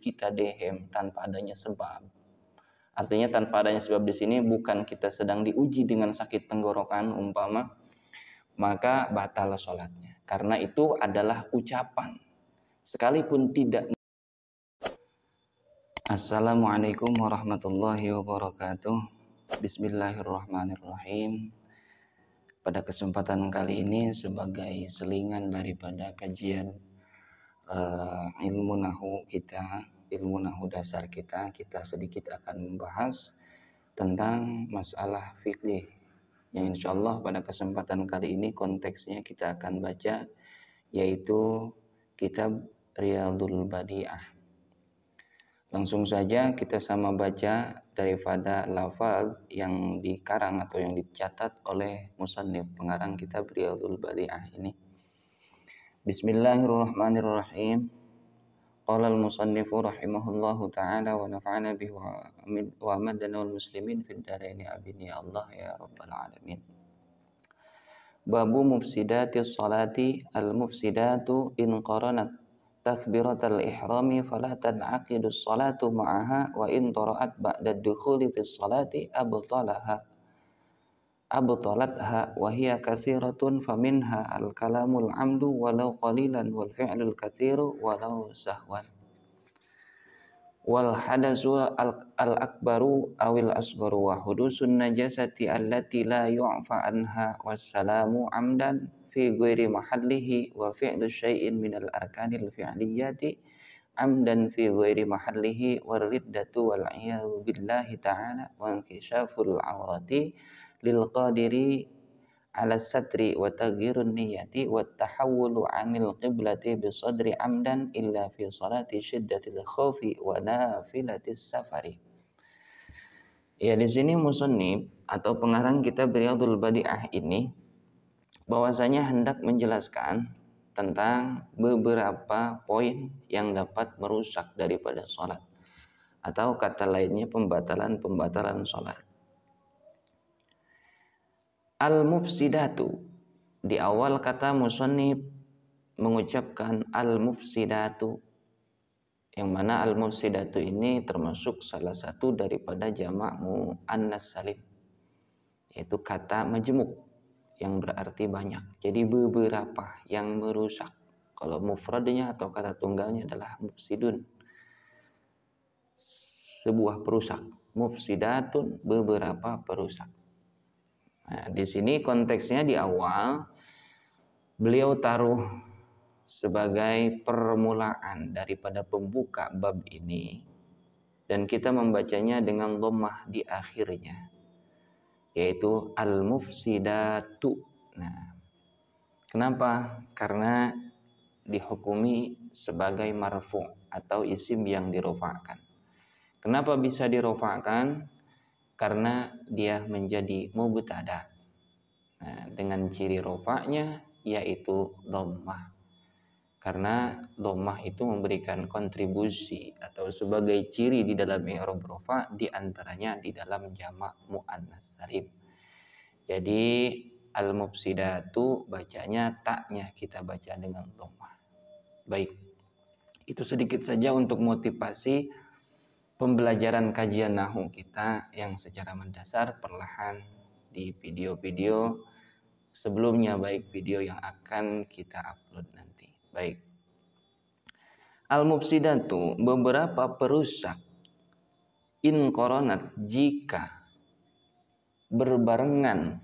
kita dehem tanpa adanya sebab. Artinya tanpa adanya sebab di sini bukan kita sedang diuji dengan sakit tenggorokan umpama, maka batal sholatnya. Karena itu adalah ucapan. Sekalipun tidak. Assalamualaikum warahmatullahi wabarakatuh. Bismillahirrahmanirrahim. Pada kesempatan kali ini sebagai selingan daripada kajian ilmu nahu kita, ilmu nahu dasar kita sedikit akan membahas tentang masalah fikih yang insyaallah pada kesempatan kali ini konteksnya kita akan baca yaitu kitab Riyadhul Badi'ah. Langsung saja kita sama baca daripada lafaz yang dikarang atau yang dicatat oleh musannif pengarang kitab Riyadhul Badi'ah ini. Bismillahirrahmanirrahim. Qala al-musannifu rahimahullahu ta'ala wa nafa'ana bihi wa amadana wal muslimin fid dharain amin ya Allah ya rabbal alamin. Babu mufsidatis salati al-mufsidatu in qaranat takbiratul ihrami fala tan'aqidus salatu ma'aha wa in tara'at ba'da dukhuli fis salati abtalatha wa hiya katsiratun faminha al-kalamul amdu walau qalilan wal fi'lul katsiru walau sahwan wal hadasu al-akbaru awil asgharu wa hudusun najasati allati la yu'fa anha wassalamu amdan fi ghairi mahallihi wa fi'lu syai'in minal arkanil fi'liyati amdan fi ghairi mahallihi war riddatu wal iyadu billahi ta'ala wa inkishaful awrati lil qadiri ala satri wa taghyirun niyati wa tahawwulu 'anil qiblati bi sadri amdan illa fi salati shiddatil khaufi wa nafilatis safari. Ya, di sini musannif atau pengarang kitab Riyadhul Badi'ah ini bahwasanya hendak menjelaskan tentang beberapa poin yang dapat merusak daripada sholat atau kata lainnya pembatalan sholat. Al-mufsidatu, di awal kata musannif mengucapkan al-mufsidatu, yang mana al-mufsidatu ini termasuk salah satu daripada jamak muannas salim, yaitu kata majmuk yang berarti banyak. Jadi beberapa yang merusak. Kalau mufradnya atau kata tunggalnya adalah mufsidun, sebuah perusak. Mufsidatun, beberapa perusak. Nah, di sini konteksnya di awal beliau taruh sebagai permulaan daripada pembuka bab ini dan kita membacanya dengan dhammah di akhirnya, yaitu al-mufsidatu. Nah, kenapa? Karena dihukumi sebagai marfu' atau isim yang dirofa'kan. Kenapa bisa dirofa'kan? Karena dia menjadi mubtada. Nah, dengan ciri rofa'nya yaitu dhammah. Karena dhammah itu memberikan kontribusi atau sebagai ciri di dalam i'rab rofa, di antaranya di dalam jamak muannas salim. Jadi al-mufsidatu bacanya taknya kita baca dengan dhammah. Baik. Itu sedikit saja untuk motivasi pembelajaran kajian nahwu kita yang secara mendasar perlahan di video-video sebelumnya, baik video yang akan kita upload nanti. Baik. Al-mufsidatu, beberapa perusak, in qaranat, jika berbarengan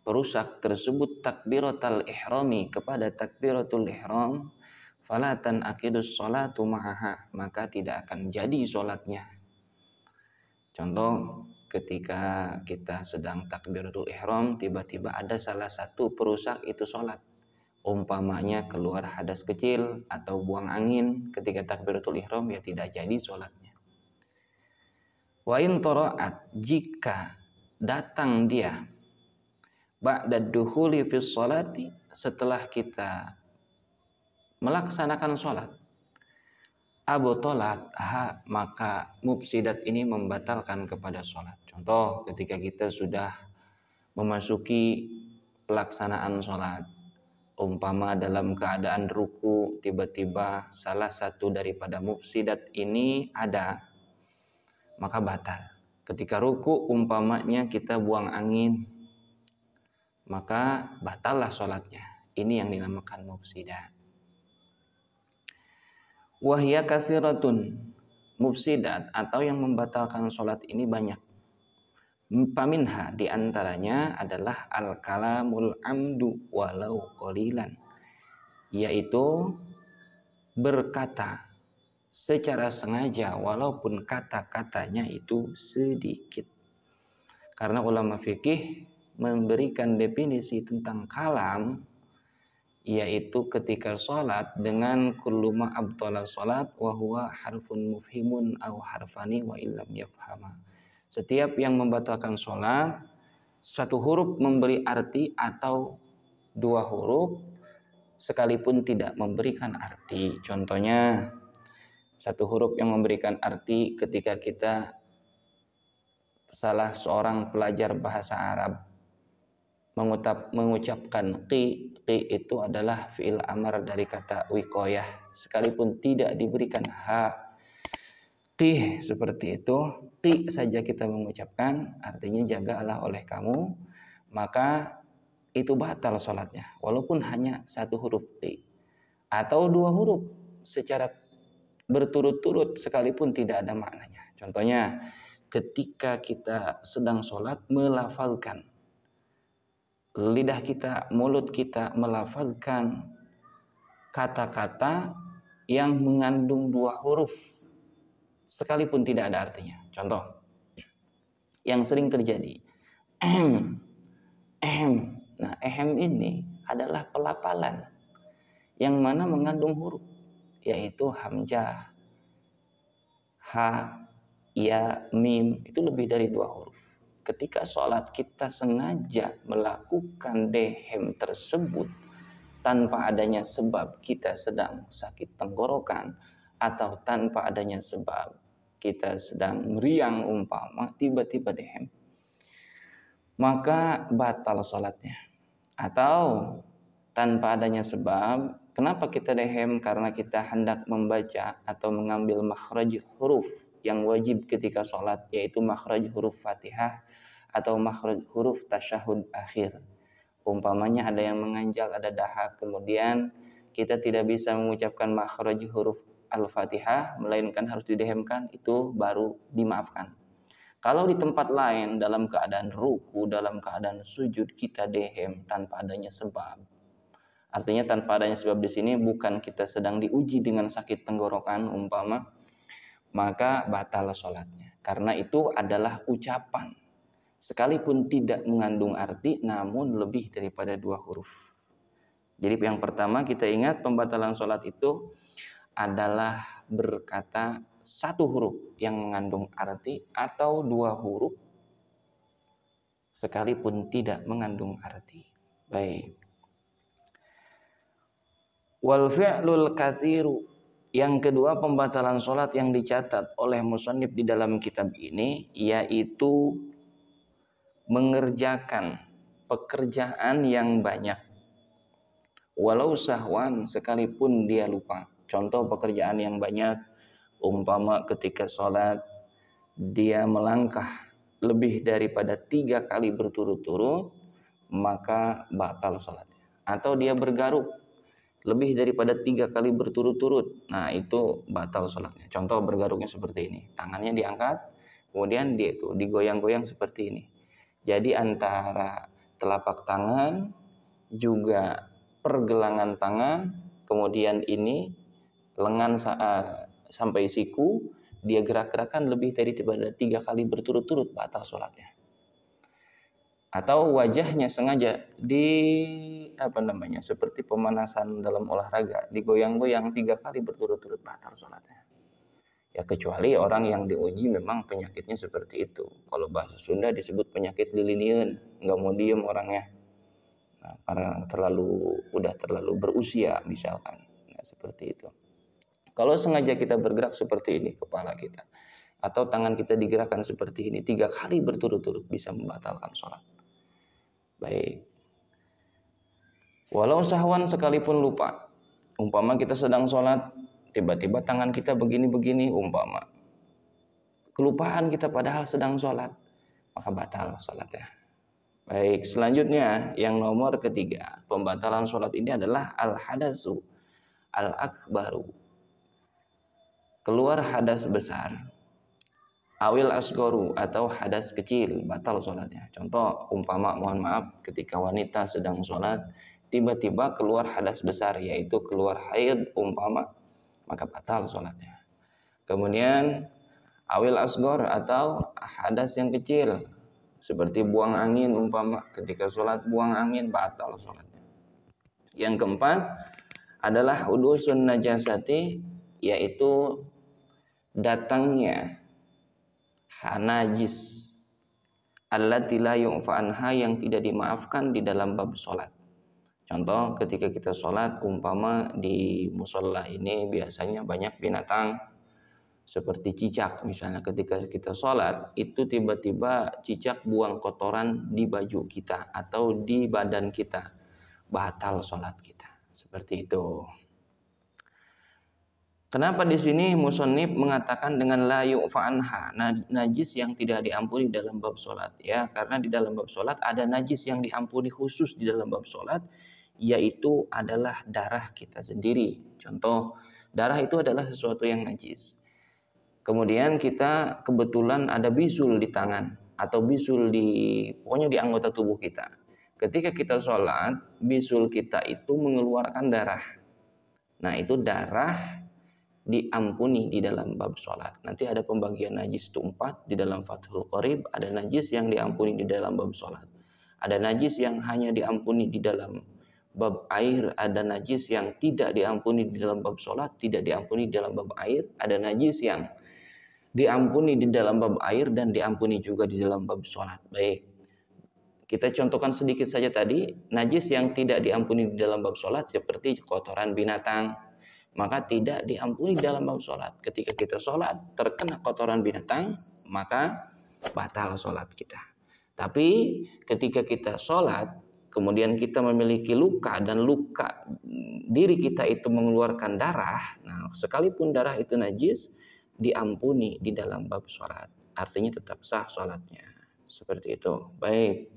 perusak tersebut takbiratul ihrami kepada takbiratul ihram, falatan akidus sholatu ma'aha, maka tidak akan jadi sholatnya. Contoh, ketika kita sedang takbiratul ihram, tiba-tiba ada salah satu perusak itu sholat. Umpamanya keluar hadas kecil atau buang angin ketika takbiratul ihram, ya tidak jadi sholatnya. Wa in tara'at, jika datang dia ba'da dukhuli fis sholati, setelah kita melaksanakan sholat, abtalat ha, maka mufsidat ini membatalkan kepada sholat. Contoh, ketika kita sudah memasuki pelaksanaan sholat, Umpama dalam keadaan ruku tiba-tiba salah satu daripada mufsidat ini ada, maka batal. Ketika ruku umpamanya kita buang angin, maka batallah sholatnya. Ini yang dinamakan mufsidat. Wahya katsiratun, mufsidat atau yang membatalkan sholat ini banyak. Paminha diantaranya adalah al-kalamul amdu walau qalilan, yaitu berkata secara sengaja walaupun kata-katanya itu sedikit. Karena ulama fikih memberikan definisi tentang kalam, yaitu ketika sholat dengan kullu ma abtala sholat wa huwa harfun mufhimun aw harfani wa illam yafhama. Setiap yang membatalkan sholat, satu huruf memberi arti atau dua huruf sekalipun tidak memberikan arti. Contohnya, satu huruf yang memberikan arti ketika kita salah seorang pelajar bahasa Arab mengucapkan qi itu adalah fi'il amar dari kata wiqayah, sekalipun tidak diberikan ha. Qih seperti itu, qi saja kita mengucapkan, artinya jagalah oleh kamu, maka itu batal sholatnya, walaupun hanya satu huruf qi. Atau dua huruf secara berturut-turut sekalipun tidak ada maknanya. Contohnya, ketika kita sedang sholat melafalkan, lidah kita, mulut kita melafalkan kata-kata yang mengandung dua huruf, sekalipun tidak ada artinya. Contoh yang sering terjadi, ehem, ehem. Nah, ehem ini adalah pelapalan yang mana mengandung huruf, yaitu hamzah, ha, ya, mim, itu lebih dari dua huruf. Ketika sholat kita sengaja melakukan dehem tersebut tanpa adanya sebab kita sedang sakit tenggorokan, atau tanpa adanya sebab kita sedang meriang umpama tiba-tiba dehem, maka batal sholatnya. Atau tanpa adanya sebab, kenapa kita dehem? Karena kita hendak membaca atau mengambil makhraj huruf yang wajib ketika sholat, yaitu makhraj huruf Fatihah atau makhraj huruf tasyahud akhir. Umpamanya ada yang menganjal, ada dahak, kemudian kita tidak bisa mengucapkan makhraj huruf Al-Fatihah, melainkan harus didehemkan, itu baru dimaafkan. Kalau di tempat lain dalam keadaan ruku, dalam keadaan sujud kita dehem tanpa adanya sebab, artinya tanpa adanya sebab di sini bukan kita sedang diuji dengan sakit tenggorokan umpama, maka batal sholatnya. Karena itu adalah ucapan, sekalipun tidak mengandung arti, namun lebih daripada dua huruf. Jadi yang pertama kita ingat, pembatalan sholat itu adalah berkata satu huruf yang mengandung arti atau dua huruf sekalipun tidak mengandung arti. Baik. Wal fi'lul katsiru, yang kedua pembatalan sholat yang dicatat oleh musannif di dalam kitab ini, yaitu mengerjakan pekerjaan yang banyak, walau sahwan, sekalipun dia lupa. Contoh pekerjaan yang banyak, umpama ketika sholat dia melangkah lebih daripada 3 kali berturut-turut, maka batal sholatnya. Atau dia bergaruk lebih daripada 3 kali berturut-turut, nah itu batal sholatnya. Contoh bergaruknya seperti ini, tangannya diangkat, kemudian dia itu digoyang-goyang seperti ini. Jadi antara telapak tangan juga pergelangan tangan, kemudian ini lengan sampai siku, dia gerak-gerakan lebih daripada 3 kali berturut-turut, batal sholatnya. Atau wajahnya sengaja seperti pemanasan dalam olahraga, digoyang-goyang 3 kali berturut-turut, batal sholatnya. Ya kecuali orang yang diuji memang penyakitnya seperti itu. Kalau bahasa Sunda disebut penyakit lilinian, nggak mau diem orangnya. Nah, karena udah terlalu berusia misalkan, nah, seperti itu. Kalau sengaja kita bergerak seperti ini kepala kita, atau tangan kita digerakkan seperti ini 3 kali berturut-turut, bisa membatalkan sholat. Baik. Walau sahwan sekalipun lupa. Umpama kita sedang sholat, tiba-tiba tangan kita begini-begini, umpama. Kelupaan kita padahal sedang sholat, maka batal sholatnya. Baik, selanjutnya yang nomor ketiga, pembatalan sholat ini adalah al-hadasu al-akbaru. Keluar hadas besar, awil asgoru atau hadas kecil, batal sholatnya. Contoh, umpama mohon maaf ketika wanita sedang sholat, tiba-tiba keluar hadas besar, yaitu keluar haid umpama, maka batal sholatnya. Kemudian awil asgor atau hadas yang kecil, seperti buang angin umpama, ketika sholat buang angin, batal sholatnya. Yang keempat adalah hudusun najasati, yaitu datangnya najis allati la yu'fa anha, yang tidak dimaafkan di dalam bab sholat. Contoh, ketika kita sholat umpama di musola ini biasanya banyak binatang seperti cicak, misalnya ketika kita sholat itu tiba-tiba cicak buang kotoran di baju kita atau di badan kita, batal sholat kita. Seperti itu. Kenapa di sini musannif mengatakan dengan la yu'fa anha, najis yang tidak diampuni dalam bab sholat? Ya, karena di dalam bab sholat ada najis yang diampuni khusus di dalam bab sholat, yaitu adalah darah kita sendiri. Contoh, darah itu adalah sesuatu yang najis. Kemudian kita kebetulan ada bisul di tangan atau bisul pokoknya di anggota tubuh kita. Ketika kita sholat, bisul kita itu mengeluarkan darah. Nah, itu darah diampuni di dalam bab sholat. Nanti ada pembagian najis itu 4 di dalam Fathul Qorib. Ada najis yang diampuni di dalam bab sholat. Ada najis yang hanya diampuni di dalam bab air. Ada najis yang tidak diampuni di dalam bab sholat, tidak diampuni di dalam bab air. Ada najis yang diampuni di dalam bab air dan diampuni juga di dalam bab sholat. Baik, kita contohkan sedikit saja tadi. Najis yang tidak diampuni di dalam bab sholat seperti kotoran binatang, maka tidak diampuni dalam bab sholat. Ketika kita sholat terkena kotoran binatang, maka batal sholat kita. Tapi ketika kita sholat kemudian kita memiliki luka dan luka diri kita itu mengeluarkan darah, nah sekalipun darah itu najis, diampuni di dalam bab sholat, artinya tetap sah sholatnya. Seperti itu. Baik,